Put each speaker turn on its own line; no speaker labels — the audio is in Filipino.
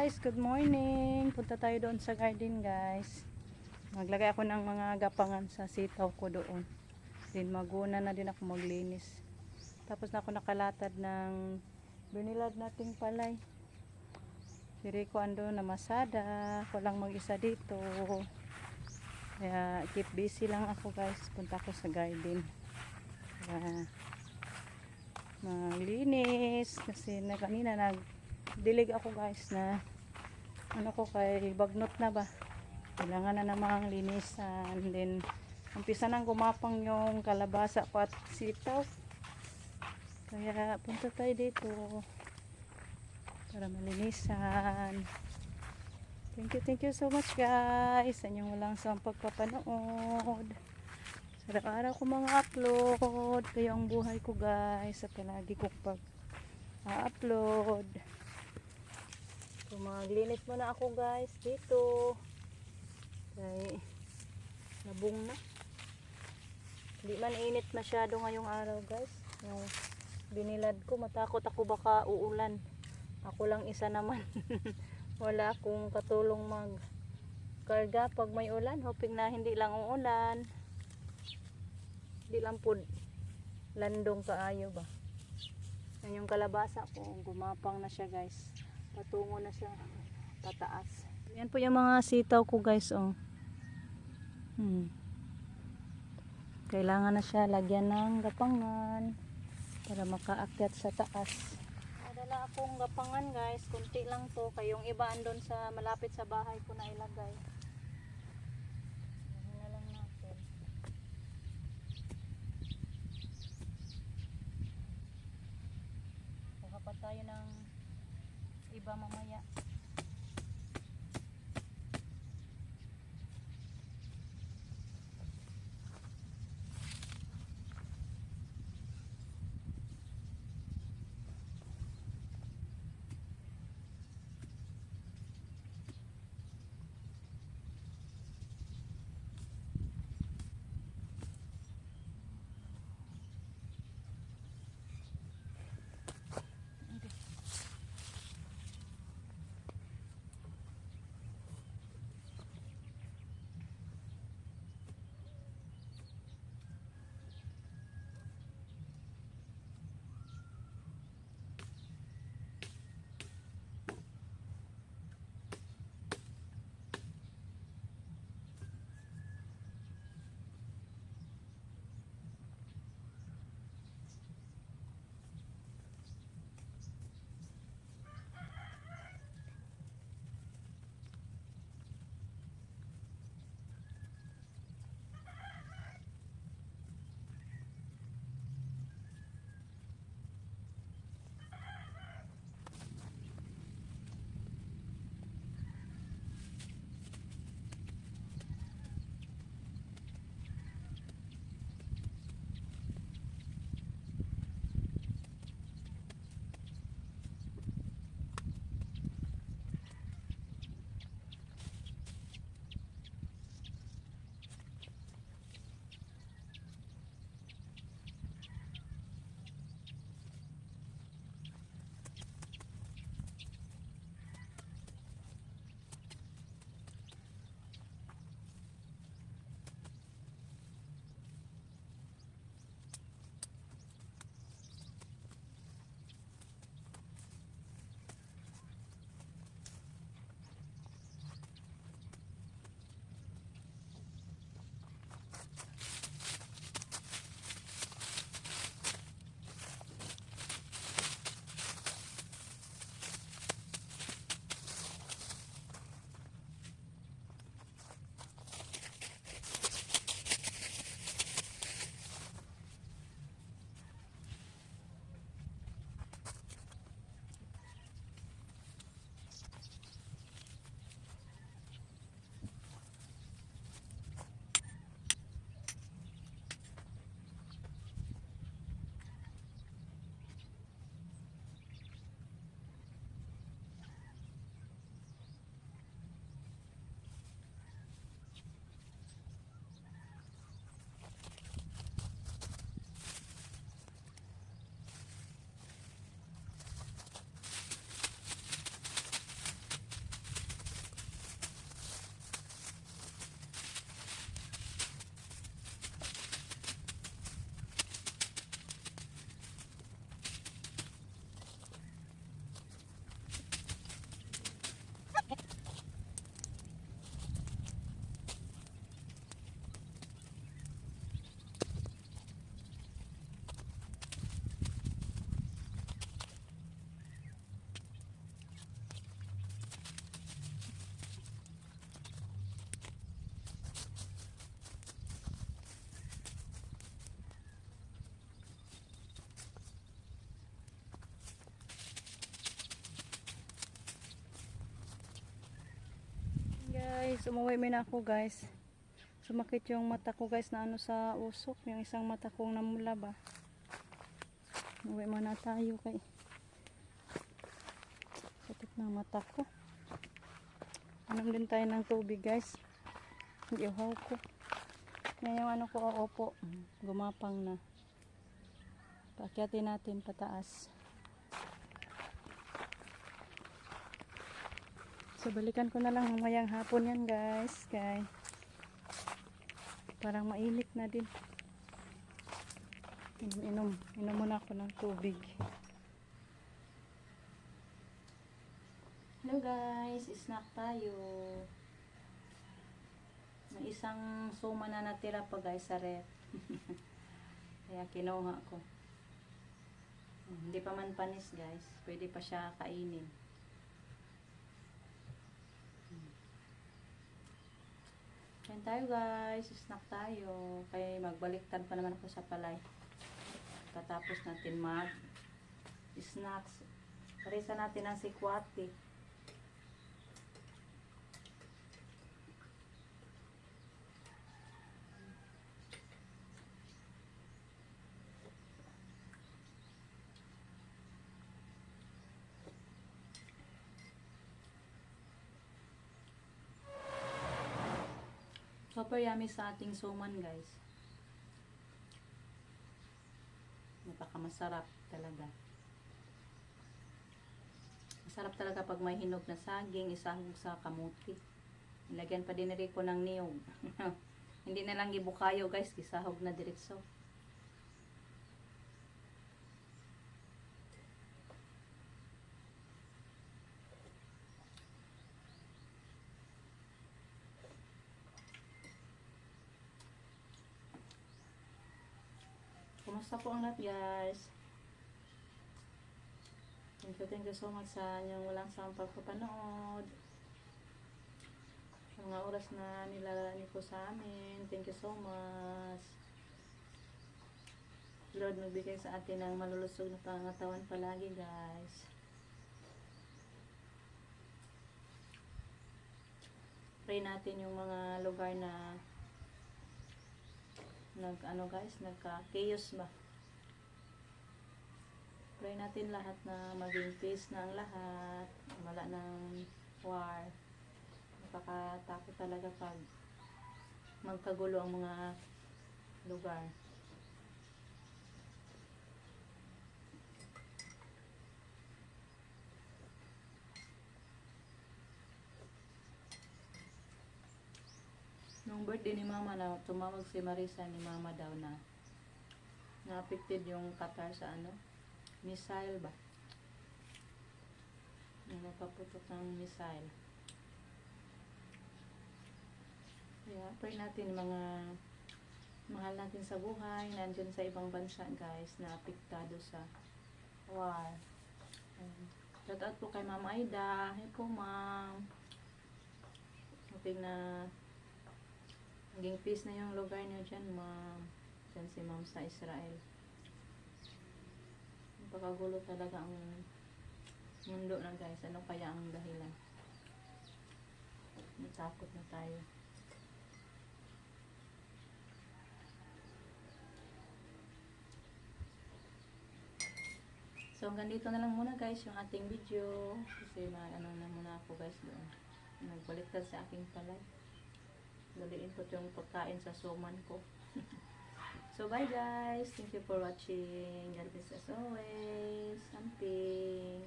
guys, good morning. Punta tayo doon sa garden guys. Maglagay ako ng mga gapangan sa sitaw ko doon. Then maguna na din ako maglinis. Tapos na ako nakalatad ng binilad nating palay. Si Rico ando na masada. Ako lang mag-isa dito. Kaya keep busy lang ako guys. Punta ako sa garden. Kaya maglinis. Kasi kanina dilig ako guys na ano ko kay bagnot na ba, kailangan na namang linisan. Then umpisa nang gumapang yung kalabasa ko at sitaw, kaya punta tayo dito para malinisan. Thank you so much guys sa inyong walang sawang pagpapanood. Sa araw-araw ko mga upload, kayo ang buhay ko guys, sa palagi kong upload. So, maglinis muna ako guys dito. Kaya nabung na. Hindi man init masyado ngayong araw guys. Yung binilad ko, matakot ako baka uulan. Ako lang isa naman. Wala akong katulong magkarga pag may ulan. Hoping na hindi lang uulan. Hindi lang po landong kaayo ba. Yan yung kalabasa ko, gumapang na siya guys. Patungo na siya pataas. Yan po yung mga sitaw ko guys, oh. Kailangan na siya lagyan ng gapangan para makaakyat sa taas. Nadala akong gapangan guys, kunti lang to. Kayong iba andon sa malapit sa bahay ko na ilagay. Yan na lang natin. Kuha pa tayo ng iba mamaya. Umuwi na ako guys. Sumakit yung mata ko guys na ano sa usok. Yung isang mata kong namula ba. Umuwi muna tayo kay sakit ng mata ko. Inom din tayo ng tubig guys. Hindi uhaw ko. Ngayon yung ano ko, opo. Gumapang na. Paakyatin natin pataas. So balikan ko na lang mamayang hapon yan guys. Kay parang mainit na din. Inom muna ako ng tubig. Hello guys, snack tayo. May isang suma na natira pa guys sa ref. Kaya kinuha ko. Hindi pa man panis guys. Pwede pa siya kainin. Kain tayo guys, snack tayo. Kaya magbaliktad pa naman ako sa palay. Katapos natin mag snacks. Parisa natin ang sikwati. Super yummy sa ating suman guys. Napakamasarap talaga. Masarap talaga pag may hinog na saging, isahog sa kamuti. Nilagyan pa din rin ko ng niyog. Hindi na lang ibukayo guys, isahog na diretso. Kumusta po ang lahat guys? Thank you so much sa inyong walang sawang pagpapanood. Sa mga oras na nilalani po sa amin. Thank you so much. Lord, magbigay sa atin ng malulusog na pangatawan palagi guys. Pray natin yung mga lugar na nagka-chaos ba. Pray natin lahat na maging peace na ang lahat. Wala ng war. Napakatakot talaga pag magkagulo ang mga lugar. Nung birthday ni mama na tumawag si Marisa ni mama daw na na-affected yung Qatar sa missile ba? Napaputok ng missile. Kaya pray natin mga mahal natin sa buhay, nandyan sa ibang bansa guys na apektado sa war. Shout out po kay Ma'am Aida. Hey po ma'am. Hoping na maging peace na yung lugar niyo dyan ma'am. Dyan si ma'am sa Israel. Napakagulo talaga ang mundo na guys. Ano kaya ang dahilan? Natakot na tayo. So hanggang dito na lang muna guys yung ating video. Kasi na muna ako guys doon. Nagbaliktad sa aking palay. Daliin ko yung pagkain sa suman ko. So bye guys. Thank you for watching. God bless as always. Something.